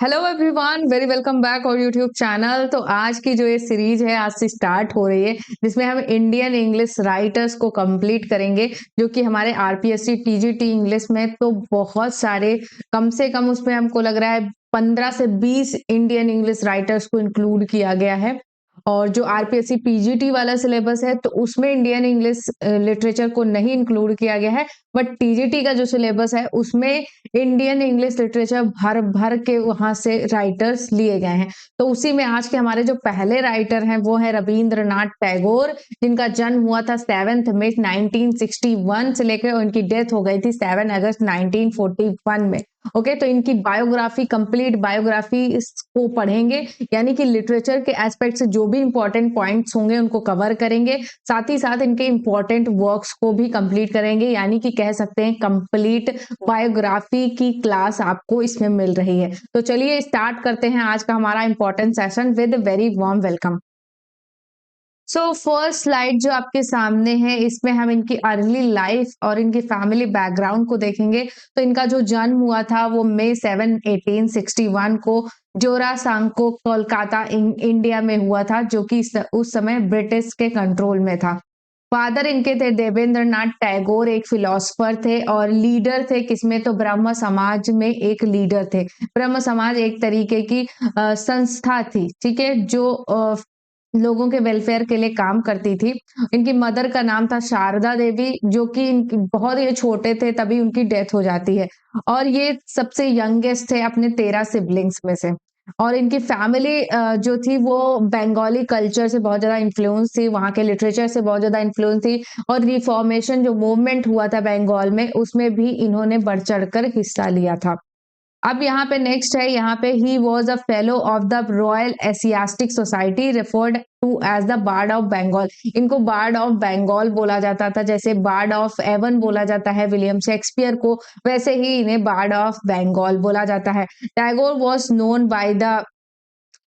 Hello everyone, very welcome back और YouTube channel. तो आज की जो ये सीरीज है आज से स्टार्ट हो रही है, जिसमें हम इंडियन इंग्लिश राइटर्स को कंप्लीट करेंगे, जो कि हमारे आरपीएससी टीजीटी इंग्लिश में तो बहुत सारे, कम से कम उसमें हमको लग रहा है 15 से 20 इंडियन इंग्लिश राइटर्स को इंक्लूड किया गया है। और जो आरपीएससी पीजीटी वाला सिलेबस है तो उसमें इंडियन इंग्लिश लिटरेचर को नहीं इंक्लूड किया गया है, बट टीजीटी का जो सिलेबस है उसमें इंडियन इंग्लिश लिटरेचर भर भर के वहां से राइटर्स लिए गए हैं। तो उसी में आज के हमारे जो पहले राइटर हैं वो है रविंद्रनाथ टैगोर, जिनका जन्म हुआ था 7 मई 1961 से लेकर उनकी डेथ हो गई थी 7 अगस्त 1941 में। ओके, तो इनकी बायोग्राफी, कंप्लीट बायोग्राफी को पढ़ेंगे, यानी कि लिटरेचर के एस्पेक्ट से जो भी इंपॉर्टेंट पॉइंट्स होंगे उनको कवर करेंगे, साथ ही साथ इनके इंपॉर्टेंट वर्क्स को भी कंप्लीट करेंगे, यानी कि कह सकते हैं कंप्लीट बायोग्राफी की क्लास आपको इसमें मिल रही है। तो चलिए स्टार्ट करते हैं आज का हमारा important session with very warm welcome. So first slide जो आपके सामने है, इसमें हम इनकी अर्ली लाइफ और इनकी फैमिली बैकग्राउंड को देखेंगे। तो इनका जो जन्म हुआ था वो मई 7 1861 को जोरासांको कोलकाता इंडिया में हुआ था, जो कि उस समय ब्रिटिश के कंट्रोल में था। फादर इनके थे देवेंद्रनाथ टैगोर, एक फिलोसफर थे और लीडर थे, किसमें तो ब्रह्म समाज में एक लीडर थे। ब्रह्म समाज एक तरीके की संस्था थी, ठीक है, जो लोगों के वेलफेयर के लिए काम करती थी। इनकी मदर का नाम था शारदा देवी, जो कि इनकी बहुत ही छोटे थे तभी उनकी डेथ हो जाती है, और ये सबसे यंगेस्ट थे अपने 13 सिबलिंग्स में से। और इनकी फैमिली जो थी वो बंगाली कल्चर से बहुत ज्यादा इन्फ्लुएंस थी, वहां के लिटरेचर से बहुत ज्यादा इन्फ्लुएंस थी, और रिफॉर्मेशन जो मूवमेंट हुआ था बंगाल में उसमें भी इन्होंने बढ़ चढ़कर हिस्सा लिया था। अब यहाँ पे नेक्स्ट है, यहाँ पे he was a fellow of the Royal Asiatic Society referred to as the bard of Bengal. इनको बार्ड ऑफ बंगाल बोला जाता था, जैसे बार्ड ऑफ एवन बोला जाता है विलियम शेक्सपियर को, वैसे ही इन्हें बार्ड ऑफ बंगाल बोला जाता है। Tagore was known by the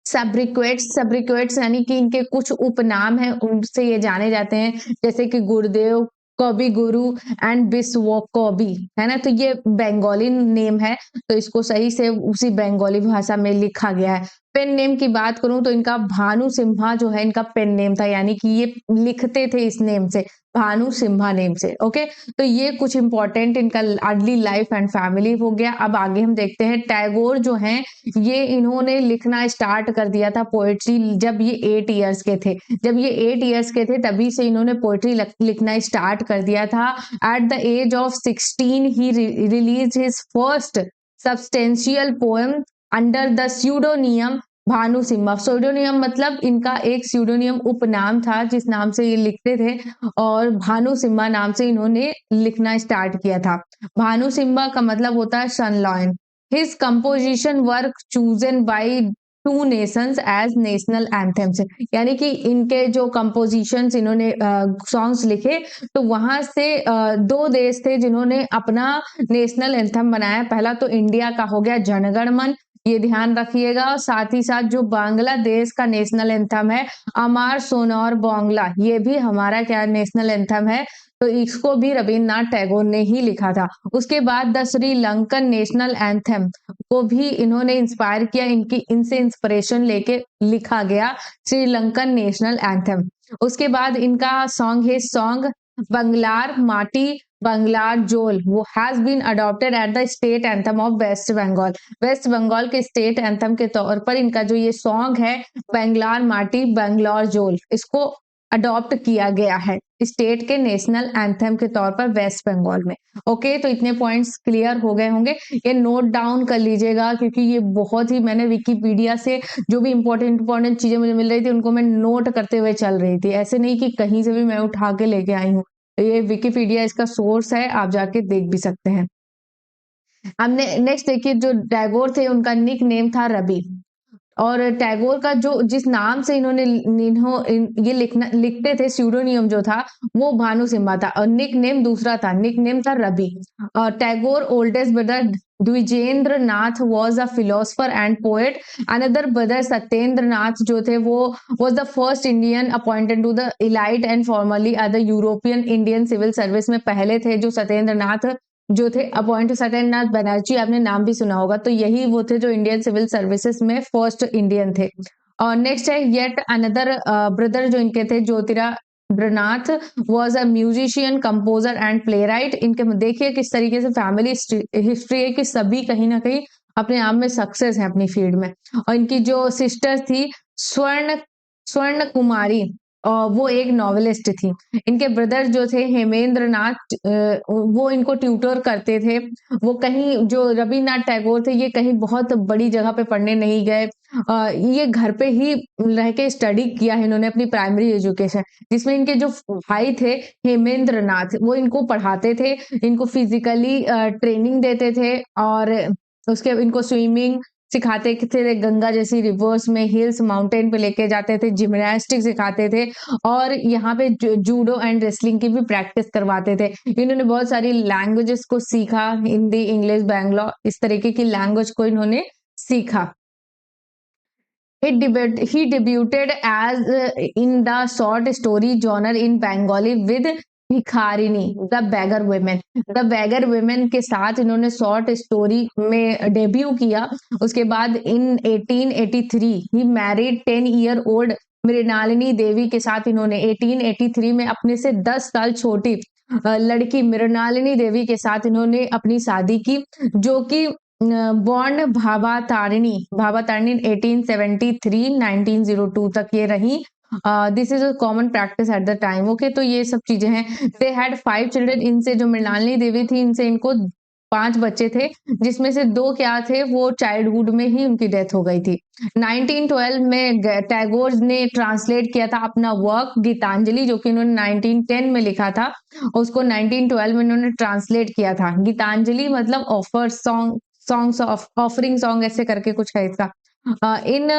sobriquets यानी कि इनके कुछ उपनाम हैं, उनसे ये जाने जाते हैं, जैसे कि गुरुदेव, कवि गुरु एंड बिस्व कवि, है ना। तो ये बंगाली नेम है, तो इसको सही से उसी बंगाली भाषा में लिखा गया है। पेन नेम की बात करूं तो इनका भानु सिम्हा जो है इनका पेन नेम था, यानी कि ये लिखते थे इस नेम से, भानु सिम्हा नेम से। ओके, तो ये कुछ इंपॉर्टेंट इनका अर्ली लाइफ एंड फैमिली हो गया। अब आगे हम देखते हैं, टैगोर जो हैं ये इन्होंने लिखना स्टार्ट कर दिया था पोएट्री जब ये 8 इयर्स के थे। जब ये 8 इयर्स के थे तभी से इन्होंने पोएट्री लिखना स्टार्ट कर दिया था। At the age of 16 he release his first substantial poem under the pseudonym Bhanu Simha. Pseudonym मतलब इनका एक स्यूडोनियम उपनाम था जिस नाम से ये लिखते थे, और भानु सिम्हा नाम से इन्होंने लिखना स्टार्ट किया था। भानु सिम्हा का मतलब होता है sun lion. His composition work chosen by two nations as national anthems, यानी कि इनके जो कंपोजिशंस इन्होंने सॉन्ग्स लिखे, तो वहां से दो देश थे जिन्होंने अपना नेशनल एंथम बनाया। पहला तो इंडिया का हो गया जनगण मन, ये ध्यान रखिएगा, और साथ ही साथ जो बांग्लादेश का नेशनल एंथम है अमार सोनार बांग्ला, ये भी हमारा क्या नेशनल एंथम है, तो इसको भी रविन्द्रनाथ टैगोर ने ही लिखा था। उसके बाद द श्रीलंकन नेशनल एंथम को भी इन्होंने इंस्पायर किया, इनसे इंस्पिरेशन लेके लिखा गया श्रीलंकन नेशनल एंथम। उसके बाद इनका सॉन्ग है सॉन्ग बंगलार माटी बंगलार जोल, वो has been adopted at the state anthem of West Bengal. West Bengal के स्टेट एंथम के तौर पर इनका जो ये सॉन्ग है बंगलार माटी बंगलौर जोल, इसको अडॉप्ट किया गया है स्टेट के नेशनल एंथम के तौर पर वेस्ट बंगाल में। ओके, तो इतने पॉइंट्स क्लियर हो गए होंगे, ये नोट डाउन कर लीजिएगा, क्योंकि ये बहुत ही, मैंने विकिपीडिया से जो भी इंपॉर्टेंट चीजें मुझे मिल रही थी उनको मैं नोट करते हुए चल रही थी, ऐसे नहीं कि कहीं से भी मैं उठा के लेके आई हूँ। तो ये विकिपीडिया इसका सोर्स है, आप जाके देख भी सकते हैं। हमने नेक्स्ट देखिए, जो टैगोर थे उनका निक नेम था रवि, और टैगोर का जो जिस नाम से इन्होंने ये लिखते थे, स्यूडोनियम जो था वो भानु सिम्हा था, और निक नेम दूसरा था, निक नेम था रवि। और Tagore oldest brother Dwijendranath was a philosopher and poet. Another brother Satyendranath जो थे वो was the first Indian appointed to the elite and formerly the European Indian civil service में पहले थे जो सत्येंद्र नाथ, जो थे अपॉइंट सत्येंद्रनाथ बनर्जी, आपने नाम भी सुना होगा, तो यही वो थे जो इंडियन सिविल सर्विसेज में फर्स्ट इंडियन थे। और नेक्स्ट है येट अनदर ब्रदर जो इनके थे, Jyotiradityanath was a musician, composer and playwright. इनके देखिए किस तरीके से फैमिली हिस्ट्री है कि सभी कहीं ना कहीं अपने आप में सक्सेस है अपनी फील्ड में। और इनकी जो सिस्टर थी स्वर्ण स्वर्ण कुमारी, वो एक नॉवेलिस्ट थी। इनके ब्रदर जो थे हेमेंद्र नाथ, वो इनको ट्यूटर करते थे। वो कहीं जो रविन्द्रनाथ टैगोर थे, ये कहीं बहुत बड़ी जगह पे पढ़ने नहीं गए। ये घर पे ही रह के स्टडी किया है इन्होंने अपनी प्राइमरी एजुकेशन, जिसमें इनके जो भाई थे हेमेंद्र नाथ, वो इनको पढ़ाते थे, इनको फिजिकली ट्रेनिंग देते थे, और उसके इनको स्विमिंग सिखाते थे, गंगा जैसी रिवर्स में, हिल्स माउंटेन पे लेके जाते थे, जिम्नास्टिक सिखाते थे, और यहाँ पे जूडो एंड रेसलिंग की भी प्रैक्टिस करवाते थे। इन्होंने बहुत सारी लैंग्वेजेस को सीखा, हिंदी, इंग्लिश, बैंगलोर, इस तरीके की लैंग्वेज को इन्होंने सीखा। He debuted as in the short story genre in Bengali with Bhikharini the beggar women. The beggar women के साथ इन्होंने शॉर्ट स्टोरी में डेब्यू किया। उसके बाद इन 1883 he married 10 year old Mrinalini देवी के साथ इन्होंने 1883 में अपने से 10 साल छोटी लड़की मृणालिनी देवी के साथ इन्होंने अपनी शादी की, जो कि बॉन्ड भाभातारिणी भाभातारिणी 1873-1902 तक ये रही। This is a common practice at the time. Okay, तो ये सब चीजें हैं। They had 5 children. इनसे जो मृणालिनी देवी थी, इनसे इनको 5 बच्चे थे, जिसमें से 2 क्या थे, वो चाइल्डहुड में ही उनकी डेथ हो गई थी। 1912 में टैगोर ने ट्रांसलेट किया था अपना वर्क गीतांजलि, जो कि इन्होंने 1910 में लिखा था। उसको 1912 में इन्होंने ट्रांसलेट किया था। गीतांजलि मतलब offer song, songs of offering song, ऐसे करके कुछ है इसका। In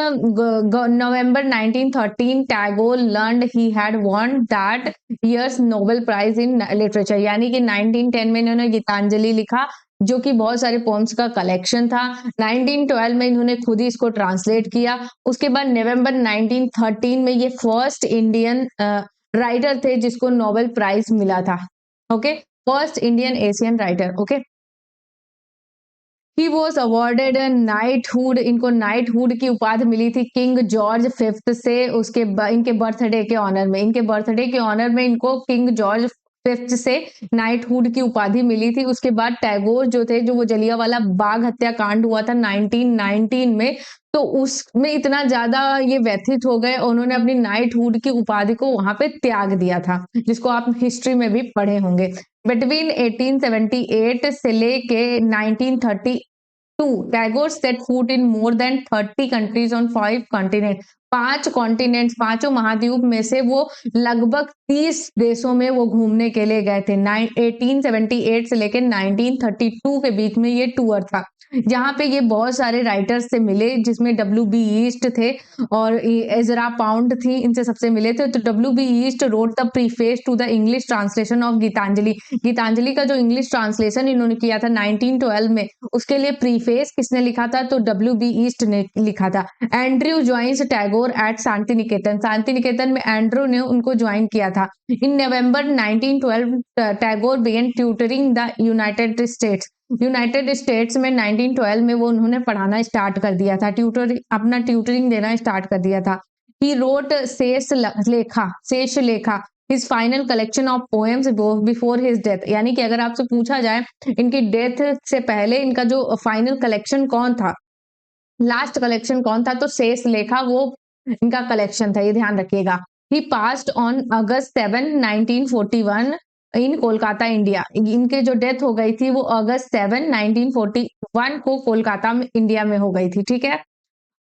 November 1913, Tagore learned he had won that year's Nobel Prize in Literature। यानी कि 1910 में इन्होंने गीतांजलि लिखा, जो कि बहुत सारे पोम्स का कलेक्शन था। 1912 में इन्होंने खुद ही इसको ट्रांसलेट किया। उसके बाद नवंबर 1913 में ये फर्स्ट इंडियन राइटर थे जिसको नोबेल प्राइज मिला था। Okay, first Indian Asian writer. Okay, he was awarded knighthood. इनको नाइटहुड की उपाधि मिली थी किंग जॉर्ज फिफ्थ से, उसके इनके बर्थडे के ऑनर में। इनके बर्थडे के ऑनर में इनको किंग जॉर्ज फिफ्थ से नाइटहुड की उपाधि मिली थी। उसके बाद टैगोर जो थे, जो वो जलियांवाला बाग हत्याकांड हुआ था 1919 में, तो उसमें इतना ज्यादा ये व्यथित हो गए, उन्होंने अपनी नाइटहुड की उपाधि को वहां पे त्याग दिया था, जिसको आप हिस्ट्री में भी पढ़े होंगे। बिटवीन 1878 से लेके 1932, Tagore set foot in more than 30 countries on 5 continent. 5 continents, 5 महाद्वीप में से वो लगभग 30 देशों में वो घूमने के लिए गए थे। 1878 से लेकर 1932 के बीच में ये टूर था, जहां पे ये बहुत सारे राइटर्स से मिले, जिसमें W.B. ईस्ट थे और एजरा पाउंड थी, इनसे सबसे मिले थे। तो W.B. ईस्ट wrote the preface to the English translation of Gitanjali. Gitanjali का जो इंग्लिश ट्रांसलेशन इन्होंने किया था 1912 में, उसके लिए प्रीफेस किसने लिखा था, तो W.B. ईस्ट ने लिखा था। Andrew joins Tagore at Shanti Niketan. Shanti Niketan में एंड्रयू ने उनको ज्वाइन किया था। In November 1912 Tagore began tutoring the United States. United States में 1912 में वो उन्होंने पढ़ाना स्टार्ट कर दिया था, अपना ट्यूटरिंग देना स्टार्ट कर दिया था। ही रोट शेष लेखा his final collection of poems before his death. यानी कि अगर आपसे पूछा जाए इनकी डेथ से पहले इनका जो फाइनल कलेक्शन कौन था, लास्ट कलेक्शन कौन था, तो शेष लेखा वो इनका कलेक्शन था, ये ध्यान रखिएगा। He passed on August 7, 1941 in Kolkata, India. इनके जो डेथ हो गई थी वो अगस्त 7, 1941 को कोलकाता में, इंडिया में हो गई थी। ठीक है,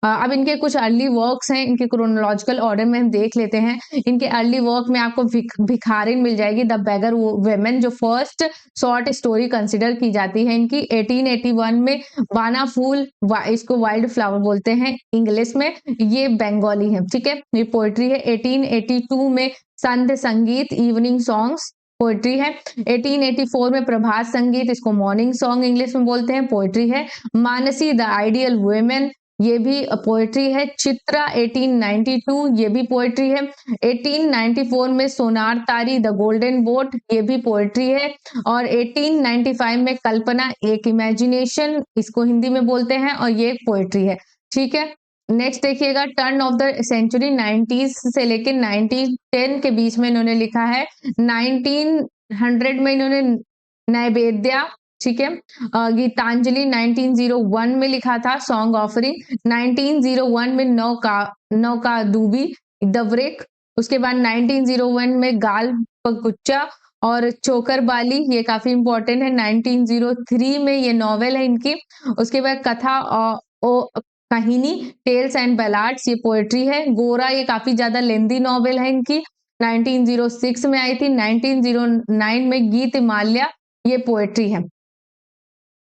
अब इनके कुछ अर्ली वर्क्स हैं, इनके क्रोनोलॉजिकल ऑर्डर में हम देख लेते हैं। इनके अर्ली वर्क में आपको भिखारिन मिल जाएगी, द बेगर वुमेन, जो फर्स्ट शॉर्ट स्टोरी कंसिडर की जाती है इनकी। 1881 में बाना फूल, इसको वाइल्ड फ्लावर बोलते हैं इंग्लिश में, ये बंगाली है। ठीक है, ये पोएट्री है। 1882 में संध्या संगीत, इवनिंग सॉन्ग्स, पोएट्री है। 1884 में प्रभात संगीत, इसको मॉर्निंग सॉन्ग इंग्लिश में बोलते हैं, पोएट्री है। मानसी द आइडियल वुमेन, ये भी पोएट्री है। चित्रा 1892 ये भी पोएट्री है। 1894 में सोनार तारी द गोल्डन बोट ये भी पोएट्री है। और 1895 में कल्पना एक इमेजिनेशन, इसको हिंदी में बोलते हैं, और ये पोएट्री है। ठीक है, नेक्स्ट देखिएगा, turn off the century 90s से लेकर 1910 के बीच में इन्होंने लिखा है। 1900 में इन्होंने नैवेद्या, ठीक है, गीतांजलि 1901 में लिखा था, सॉन्ग ऑफरिंग 1901 में नौका डूबी द व्रेक। उसके बाद 1901 में गाल पकुच्चा और चोकर बाली, ये काफी इंपॉर्टेंट है। 1903 में ये नॉवेल है इनकी। उसके बाद कथा कहानी टेल्स एंड बैलाड्स, ये पोएट्री है। गोरा ये काफी ज्यादा लेंदी नॉवेल है इनकी, 1906 में आई थी। 1909 में गीत माल्या, ये पोएट्री है।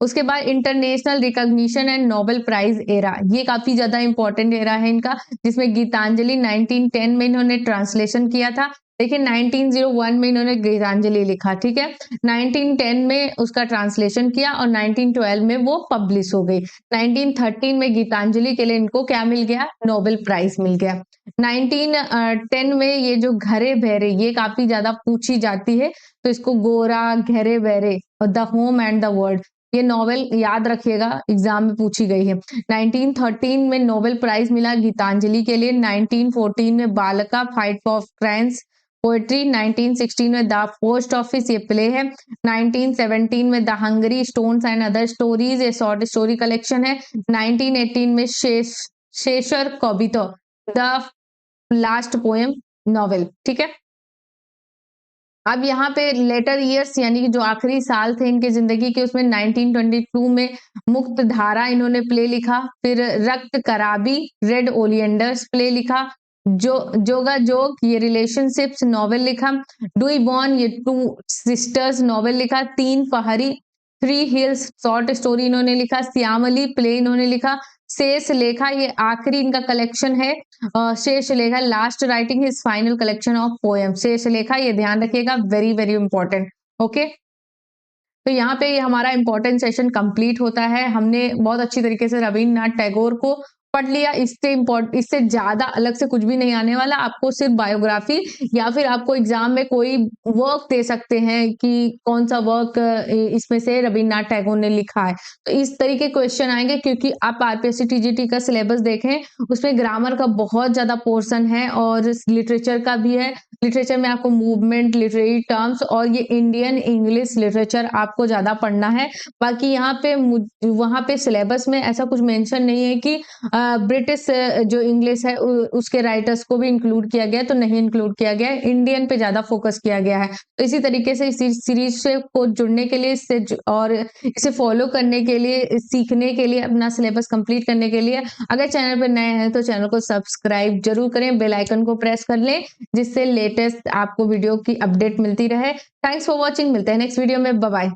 उसके बाद international recognition and Nobel prize era, ये काफी ज्यादा इंपॉर्टेंट एरा है इनका, जिसमें गीतांजलि 1910 में इन्होंने ट्रांसलेशन किया था। देखिए 1901 में इन्होंने गीतांजलि लिखा, ठीक है, 1910 में उसका ट्रांसलेशन किया और 1912 में वो पब्लिश हो गई। 1913 में गीतांजलि के लिए इनको क्या मिल गया, नोबेल प्राइज मिल गया। 1910 में ये जो घरे बहरे, ये काफी ज्यादा पूछी जाती है, तो इसको गोरा घरे बहरे और the home and the world, ये नॉवेल याद रखिएगा, एग्जाम में पूछी गई है। 1913 में नोबेल प्राइज मिला गीतांजलि के लिए। 1914 में बालका फाइट फॉर फ्रांस पोएट्री। 1916 में द पोस्ट ऑफिस, ये प्ले है। 1917 में the Hungary stones and other stories, ये शॉर्ट स्टोरी कलेक्शन है। 1918 में शेषर कविता द लास्ट पोएम नॉवेल, ठीक है। अब यहाँ पे लेटर ईयर्स यानी कि जो आखिरी साल थे इनके जिंदगी के, उसमें 1922 में मुक्त धारा इन्होंने प्ले लिखा। फिर रक्त कराबी रेड ओलियंडर्स प्ले लिखा। जोगा जोग ये रिलेशनशिप्स नॉवेल लिखा। डू बॉर्न ये टू सिस्टर्स नॉवेल लिखा। तीन पहाड़ी थ्री हिल्स शॉर्ट स्टोरी इन्होंने लिखा। श्यामली प्ले इन्होंने लिखा। शेष लेखा ये आखिरी इनका कलेक्शन है। शेष लेखा last writing his final collection of poem. शेष लेखा ये ध्यान रखिएगा, वेरी वेरी इंपॉर्टेंट। ओके, तो यहाँ पे ये हमारा इंपॉर्टेंट सेशन कंप्लीट होता है। हमने बहुत अच्छी तरीके से रविन्द्रनाथ टैगोर को पढ़ लिया। इससे ज्यादा अलग से कुछ भी नहीं आने वाला। आपको सिर्फ बायोग्राफी या फिर आपको एग्जाम में कोई वर्क दे सकते हैं कि कौन सा वर्क इसमें से रविन्द्रनाथ टैगोर ने लिखा है, तो इस तरीके क्वेश्चन आएंगे। क्योंकि आप आरपीएससी टीजीटी का सिलेबस देखें, उसमें ग्रामर का बहुत ज्यादा पोर्शन है और लिटरेचर का भी है। लिटरेचर में आपको मूवमेंट, लिटरेरी टर्म्स और ये इंडियन इंग्लिश लिटरेचर आपको ज्यादा पढ़ना है। बाकी यहाँ पे वहां पे सिलेबस में ऐसा कुछ मेंशन नहीं है कि ब्रिटिश जो इंग्लिश है उसके राइटर्स को भी इंक्लूड किया गया, तो नहीं इंक्लूड किया गया है। इंडियन पे ज्यादा फोकस किया गया है। तो इसी तरीके से इस सीरीज से को जुड़ने के लिए और इसे फॉलो करने के लिए, सीखने के लिए, अपना सिलेबस कंप्लीट करने के लिए अगर चैनल पर नए हैं तो चैनल को सब्सक्राइब जरूर करें, बेल आइकन को प्रेस कर लें, जिससे लेटेस्ट आपको वीडियो की अपडेट मिलती रहे। थैंक्स फॉर वॉचिंग, मिलते हैं नेक्स्ट वीडियो में, बाय बाय।